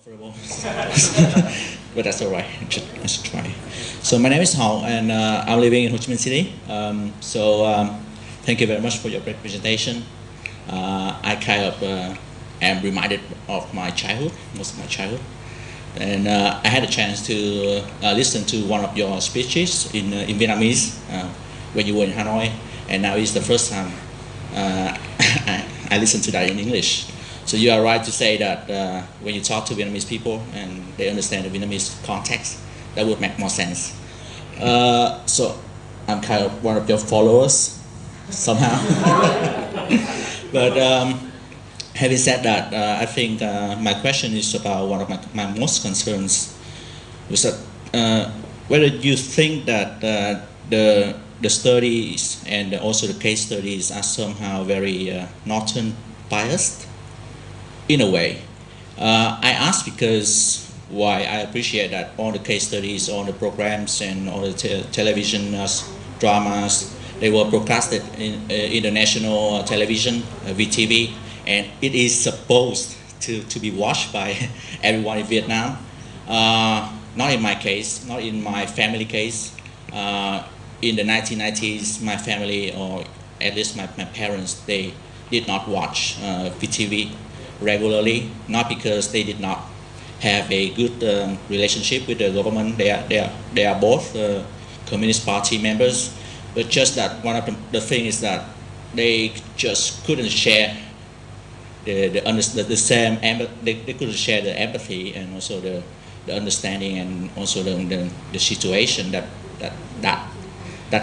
uncomfortable, but that's all right. I should try. So my name is Hong, and I'm living in Ho Chi Minh City. Thank you very much for your presentation. I kind of am reminded of my childhood, most of my childhood, and I had a chance to listen to one of your speeches in Vietnamese when you were in Hanoi, and now it's the first time I listened to that in English. So you are right to say that when you talk to Vietnamese people and they understand the Vietnamese context, that would make more sense. So I'm kind of one of your followers somehow. But having said that, I think my question is about one of my most concerns, was that whether you think that the studies and also the case studies are somehow very Northern biased. In a way, I ask because why I appreciate that all the case studies, all the programs, and all the television dramas, they were broadcasted in international television, VTV, and it is supposed to be watched by everyone in Vietnam. Not in my case, not in my family case. In the 1990s, my family, or at least my parents, they did not watch VTV regularly, not because they did not have a good relationship with the government. They are both Communist Party members, but just that one of the thing is that they just couldn't share the same. They couldn't share the empathy and also the understanding and also the situation that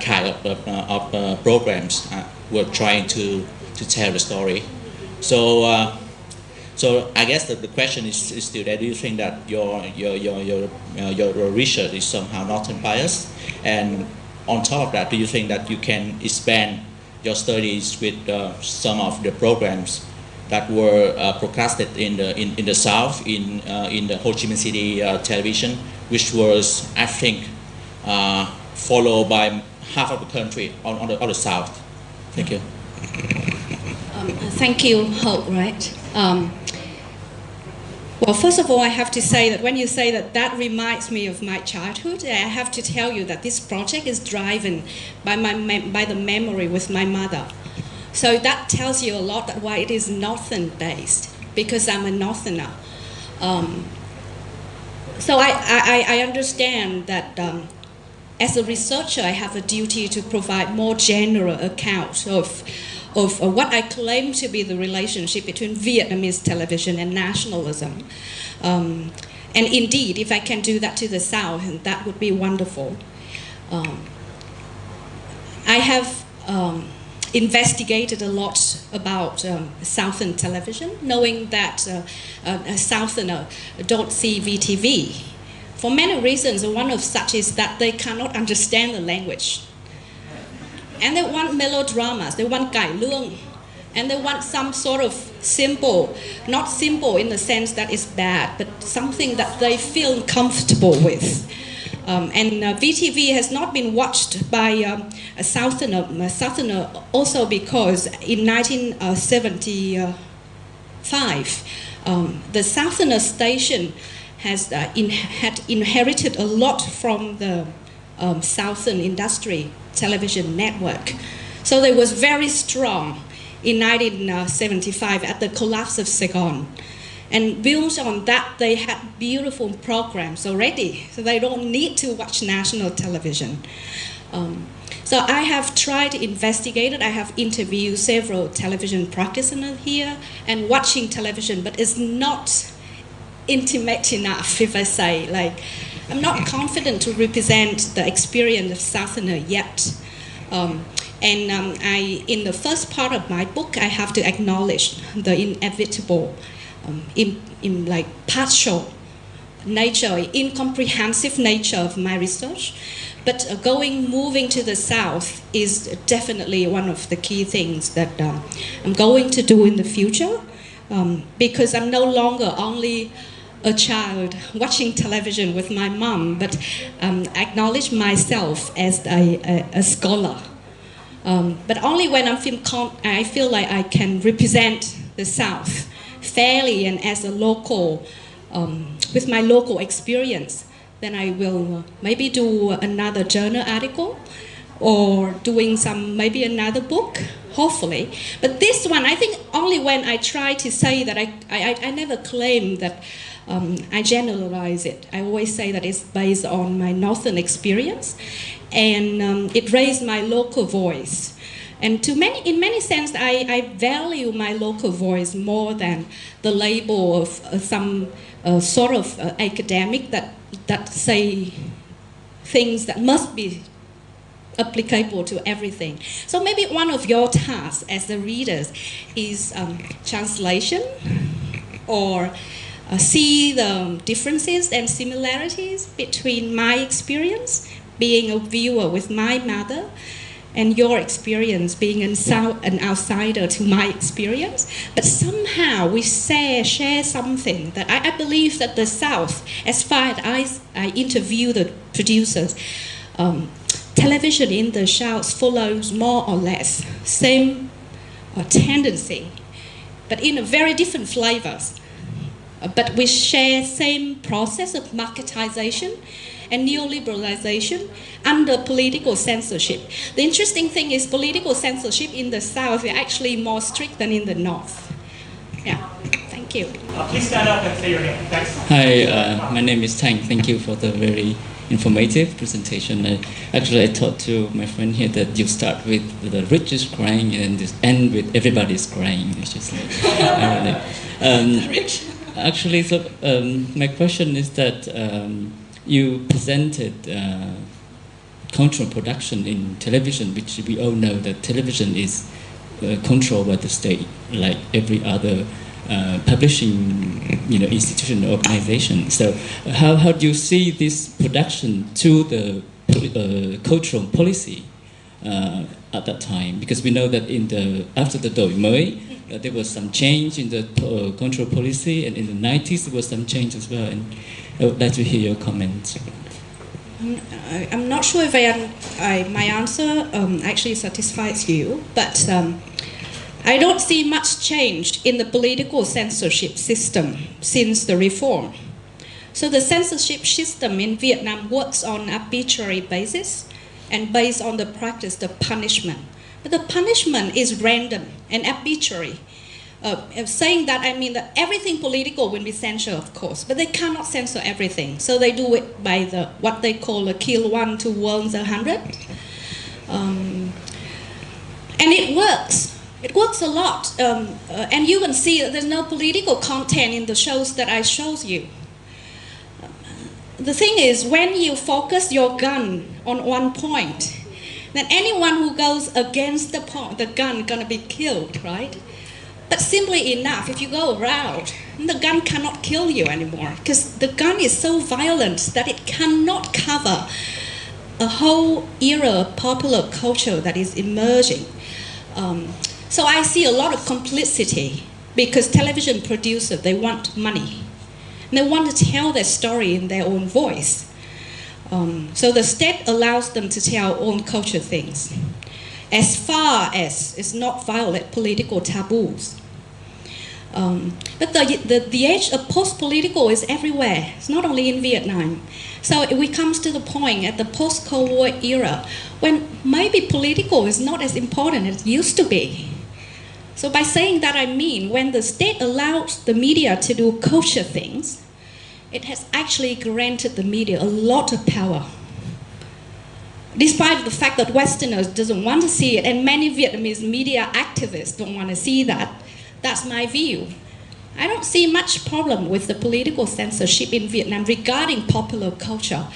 kind of programs were trying to tell the story. So I guess the question is still there. Do you think that your research is somehow Northern biased? And on top of that, do you think that you can expand your studies with some of the programs that were broadcasted in the South, in the Ho Chi Minh City television, which was, I think, followed by half of the country on the South? Thank you. Thank you, Hope, right? Well, first of all, I have to say that when you say that reminds me of my childhood, I have to tell you that this project is driven by the memory with my mother. So that tells you a lot that why it is Northern based, because I'm a Northerner. So I understand that as a researcher, I have a duty to provide more general account of what I claim to be the relationship between Vietnamese television and nationalism. And indeed, if I can do that to the South, that would be wonderful. I have investigated a lot about Southern television, knowing that Southerners don't see VTV. For many reasons, one of such is that they cannot understand the language. And they want melodramas, they want cải lương, and they want some sort of simple, not simple in the sense that it's bad, but something that they feel comfortable with. And VTV has not been watched by a Southerner also because in 1975, the Southerner station had inherited a lot from the Southern industry television network. So they was very strong in 1975 at the collapse of Saigon. And built on that, they had beautiful programs already, so they don't need to watch national television. So I have tried to investigate it. I have interviewed several television practitioners here and watching television, but it's not intimate enough, if I say. Like, I'm not confident to represent the experience of Southerner yet. In the first part of my book, I have to acknowledge the inevitable, like partial nature, incomprehensive nature of my research. But moving to the South is definitely one of the key things that I'm going to do in the future, because I'm no longer only a child watching television with my mom, but acknowledge myself as a scholar. But only when I feel like I can represent the South fairly and as a local with my local experience, then I will maybe do another journal article or doing maybe another book, hopefully. But this one, I think only when I try to say that I never claim that I generalize it. I always say that it's based on my northern experience, and it raised my local voice. And in many sense, I value my local voice more than the label of some sort of academic that say things that must be applicable to everything. So maybe one of your tasks as the readers is translation, or see the differences and similarities between my experience being a viewer with my mother and your experience being an outsider to my experience. But somehow we share something that I believe that the South, as far as I interview the producers, television in the South follows more or less same tendency, but in a very different flavors. But we share same process of marketization and neoliberalization under political censorship. The interesting thing is political censorship in the South is actually more strict than in the North. Yeah, thank you. Please stand up and say your name. Thanks. Hi, my name is Tang. Thank you for the very informative presentation. I thought to my friend here that you start with the rich is crying and just end with everybody's crying. It's just Rich. Actually, so my question is that you presented cultural production in television, which we all know that television is controlled by the state, like every other publishing, institution or organization. So, how do you see this production to the cultural policy at that time? Because we know that after the Đổi mới, there was some change in the cultural policy, and in the 90s there was some change as well. And I would like to hear your comments. I'm not sure if my answer actually satisfies you, but I don't see much change in the political censorship system since the reform. So the censorship system in Vietnam works on arbitrary basis and based on the practice of punishment. But the punishment is random and arbitrary. Saying that, I mean that everything political will be censored, of course, but they cannot censor everything. So they do it by what they call a kill one to wound 100. And it works. It works a lot. And you can see that there's no political content in the shows that I showed you. The thing is, when you focus your gun on one point, then anyone who goes against the gun is going to be killed, right? But simply enough, if you go around, the gun cannot kill you anymore, because the gun is so violent that it cannot cover a whole era of popular culture that is emerging. So I see a lot of complicity, because television producers, they want money. And they want to tell their story in their own voice. So the state allows them to tell own culture things, as far as it's not violate political taboos. But the age of post-political is everywhere. It's not only in Vietnam. So it comes to the point at the post-Cold War era when maybe political is not as important as it used to be. So by saying that, I mean when the state allows the media to do culture things, it has actually granted the media a lot of power. Despite the fact that Westerners doesn't want to see it, and many Vietnamese media activists don't want to see that, that's my view. I don't see much problem with the political censorship in Vietnam regarding popular culture.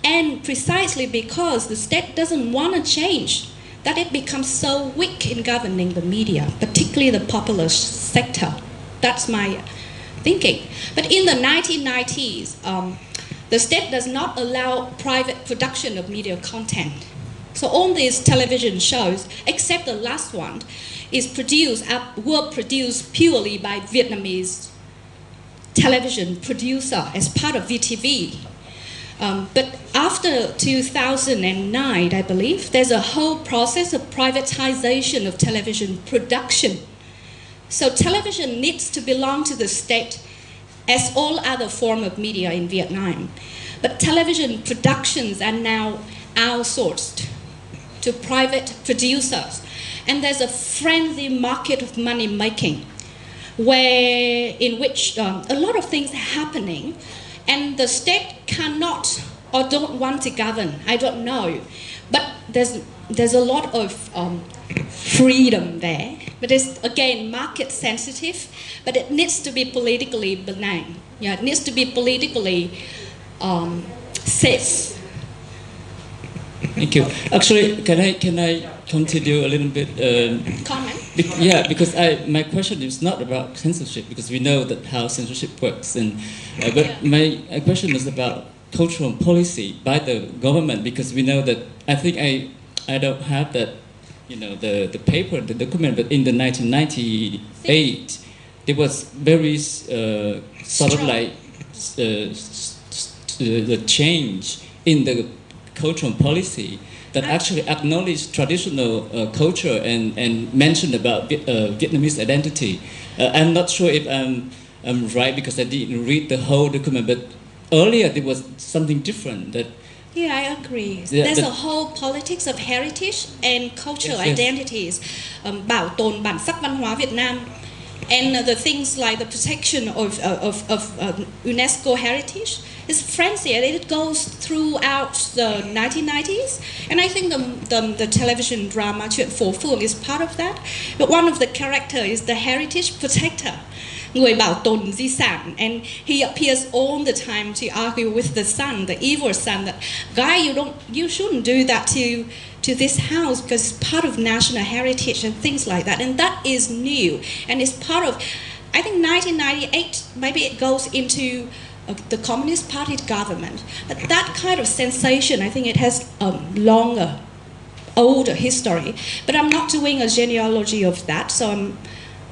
And precisely because the state doesn't want to change, that it becomes so weak in governing the media, particularly the popular sector. That's my thinking. But in the 1990s, the state does not allow private production of media content. So all these television shows, except the last one, were produced purely by Vietnamese television producer as part of VTV. But after 2009, I believe, there's a whole process of privatization of television production. So television needs to belong to the state as all other forms of media in Vietnam. But television productions are now outsourced to private producers. And there's a frenzy market of money making, in which a lot of things are happening, and the state cannot or don't want to govern. I don't know, but there's a lot of freedom there. But it's again market sensitive, but it needs to be politically benign. Yeah, it needs to be politically safe. Thank you. Actually, can I continue a little bit? Comment? Because my question is not about censorship, because we know that how censorship works, and but my question is about cultural policy by the government, because we know that I don't have that, the paper, the document, but in the 1998 there was very sort of like the change in the cultural policy that actually acknowledged traditional culture and mentioned about Vietnamese identity. I'm not sure if I'm right, because I didn't read the whole document, but earlier there was something different that. Yeah, I agree. There's a whole politics of heritage and cultural identities, bảo tồn bản sắc văn hóa Việt Nam, and the things like the protection of UNESCO heritage is frenzy, and it goes throughout the 1990s. And I think the television drama Chuyện Phố Phường is part of that. But one of the characters is the heritage protector, người bảo tồn di sản, and he appears all the time to argue with the son, the evil son, that guy, you shouldn't do that to this house because it's part of national heritage and things like that. And that is new, and it's part of, I think 1998, maybe it goes into the Communist Party government. But that kind of sensation, I think it has a longer, older history. But I'm not doing a genealogy of that, so I'm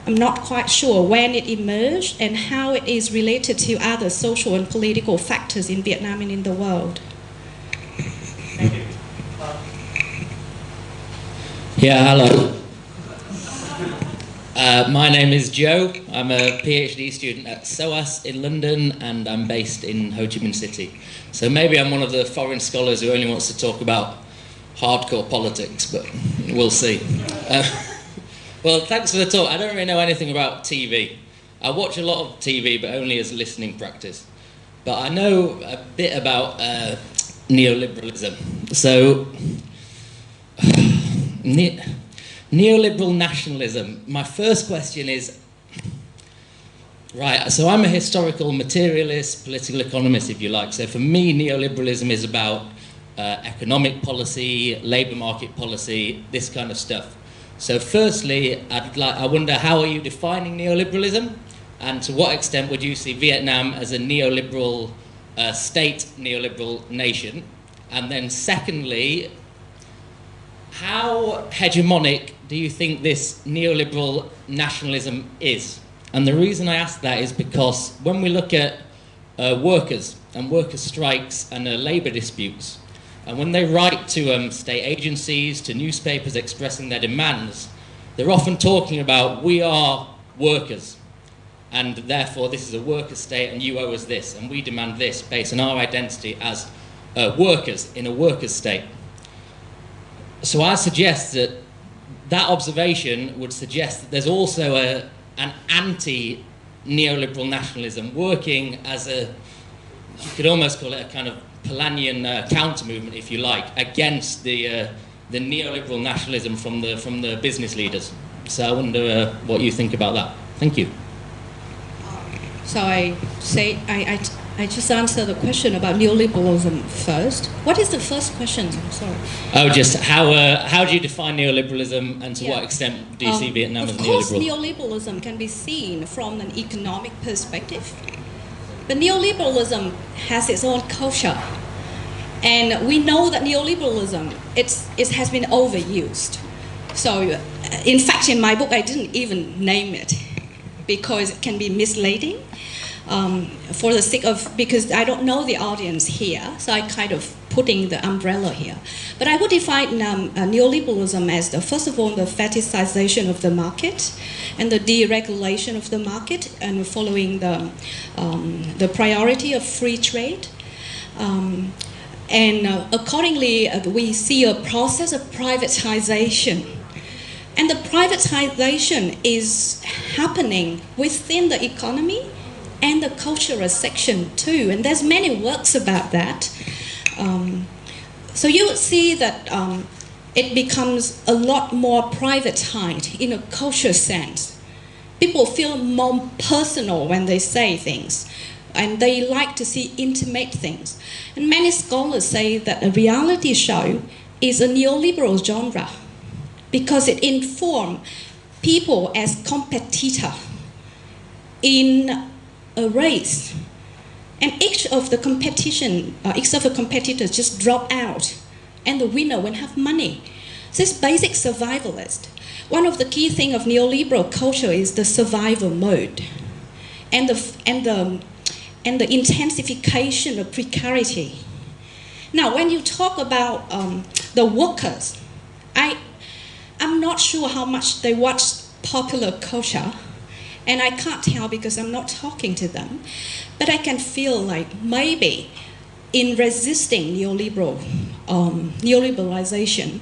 not quite sure when it emerged and how it is related to other social and political factors in Vietnam and in the world. Thank you. Yeah, hello. My name is Joe. I'm a PhD student at SOAS in London, and I'm based in Ho Chi Minh City. So maybe I'm one of the foreign scholars who only wants to talk about hardcore politics, but we'll see. Well, thanks for the talk. I don't really know anything about TV. I watch a lot of TV, but only as listening practice. But I know a bit about neoliberalism. So, neoliberal nationalism. My first question is, right, so I'm a historical materialist, political economist, if you like. So for me, neoliberalism is about economic policy, labour market policy, this kind of stuff. So firstly, I wonder, how are you defining neoliberalism? And to what extent would you see Vietnam as a neoliberal state, neoliberal nation? And then secondly, how hegemonic do you think this neoliberal nationalism is? And the reason I ask that is because when we look at workers and worker strikes and labour disputes, and when they write to state agencies, to newspapers expressing their demands, they're often talking about, we are workers, and therefore this is a worker state and you owe us this, and we demand this based on our identity as workers in a worker state. So I suggest that that observation would suggest that there's also an anti-neoliberal nationalism working as you could almost call it a kind of Polanyian counter-movement, if you like, against the neoliberal nationalism from the business leaders. So I wonder what you think about that. Thank you. So I just answer the question about neoliberalism first. What is the first question? I'm sorry. Oh, just how do you define neoliberalism, and to what extent do you see Vietnam as neoliberal? Of course, neoliberalism can be seen from an economic perspective. But neoliberalism has its own culture. And we know that neoliberalism, it has been overused. So, in fact, in my book, I didn't even name it because it can be misleading. for the sake of, because I don't know the audience here, so I kind of putting the umbrella here. But I would define neoliberalism as, first of all, the fetishization of the market and the deregulation of the market, and following the priority of free trade. Accordingly, we see a process of privatization. And the privatization is happening within the economy and the cultural section too. And there's many works about that. So you would see that it becomes a lot more privatized in a cultural sense. People feel more personal when they say things, and they like to see intimate things. And many scholars say that a reality show is a neoliberal genre because it informs people as competitor in a race. And each of the competitors just drop out, and the winner will have money. So it's basic survivalist. One of the key things of neoliberal culture is the survival mode, and the intensification of precarity. Now, when you talk about the workers, I'm not sure how much they watch popular culture, and I can't tell because I'm not talking to them. But I can feel like maybe in resisting neoliberalization,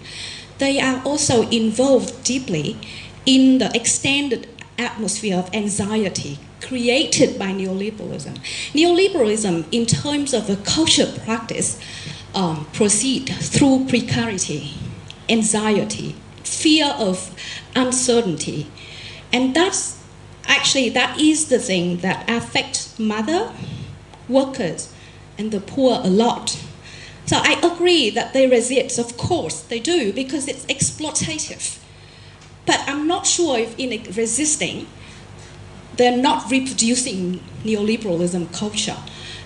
they are also involved deeply in the extended atmosphere of anxiety created by neoliberalism. Neoliberalism, in terms of a culture practice, proceed through precarity, anxiety, fear of uncertainty. And that is the thing that affects mother, workers, and the poor a lot. So I agree that they resist, of course they do, because it's exploitative. But I'm not sure if in resisting, they're not reproducing neoliberalism culture.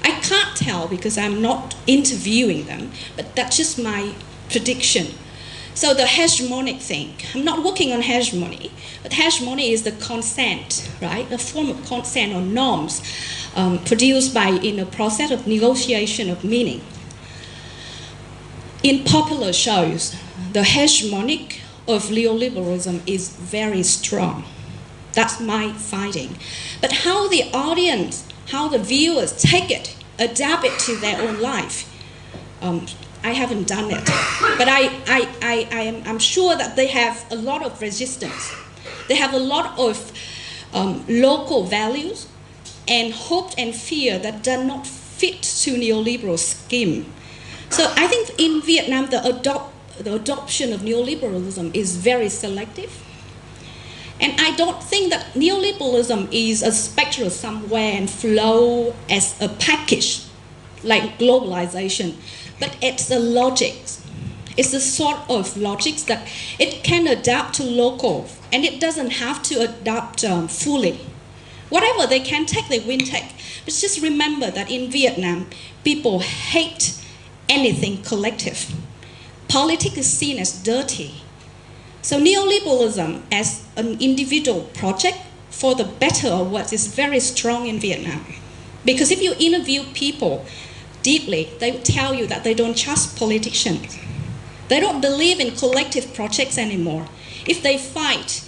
I can't tell because I'm not interviewing them, but that's just my prediction. So the hegemonic thing, I'm not working on hegemony, but hegemony is the consent, right? A form of consent or norms produced in a process of negotiation of meaning. In popular shows, the hegemonic of neoliberalism is very strong. That's my finding. But how the audience, how the viewers take it, adapt it to their own life, I haven't done it. But I'm sure that they have a lot of resistance. They have a lot of local values and hope and fear that do not fit to neoliberal scheme. So I think in Vietnam, the adoption of neoliberalism is very selective. And I don't think that neoliberalism is a spectrum somewhere and flow as a package, like globalization. But it's a logic. It's a sort of logic that it can adapt to local, and it doesn't have to adapt fully. Whatever they can take, they will take. But just remember that in Vietnam, people hate anything collective. Politics is seen as dirty. So neoliberalism as an individual project, for the better or worse, is very strong in Vietnam. Because if you interview people deeply, they will tell you that they don't trust politicians. They don't believe in collective projects anymore. If they fight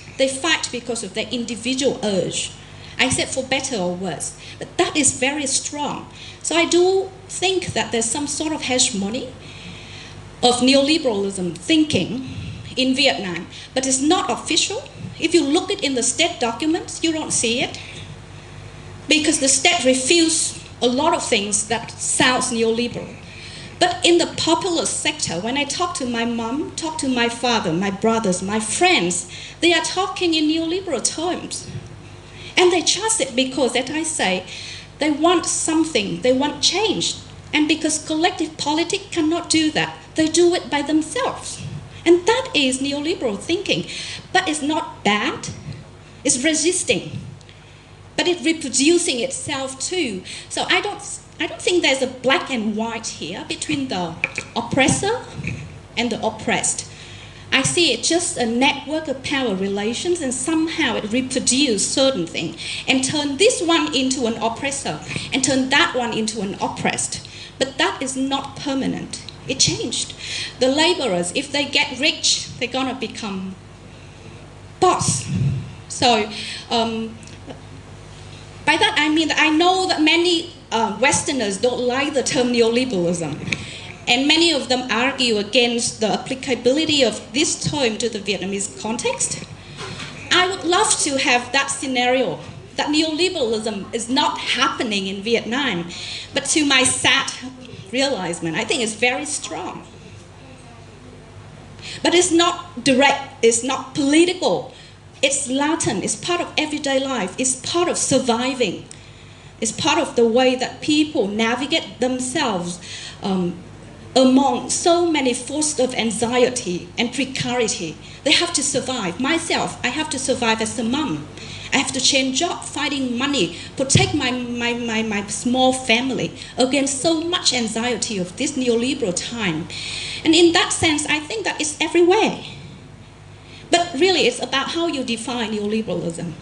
because of their individual urge. I said for better or worse. But that is very strong. So I do think that there's some sort of hegemony of neoliberalism thinking in Vietnam, but it's not official. If you look it in the state documents, you don't see it. Because the state refuses a lot of things that sounds neoliberal. But in the popular sector, when I talk to my mom, talk to my father, my brothers, my friends, they are talking in neoliberal terms. And they trust it because, as I say, they want something, they want change. And because collective politics cannot do that, they do it by themselves. And that is neoliberal thinking. But it's not bad, it's resisting. But it's reproducing itself too. So I don't think there's a black and white here between the oppressor and the oppressed. I see it just a network of power relations, and somehow it reproduces certain things and turn this one into an oppressor and turn that one into an oppressed. But that is not permanent. It changed. The laborers, if they get rich, they're gonna become boss. So by that I mean that I know that many Westerners don't like the term neoliberalism. And many of them argue against the applicability of this term to the Vietnamese context. I would love to have that scenario, that neoliberalism is not happening in Vietnam, but to my sad realization, I think it's very strong. But it's not direct, it's not political, it's latent, it's part of everyday life, it's part of surviving. It's part of the way that people navigate themselves among so many forces of anxiety and precarity. They have to survive. Myself, I have to survive as a mom. I have to change job, finding money, protect my small family against so much anxiety of this neoliberal time. And in that sense, I think that it's everywhere. But really, it's about how you define neoliberalism.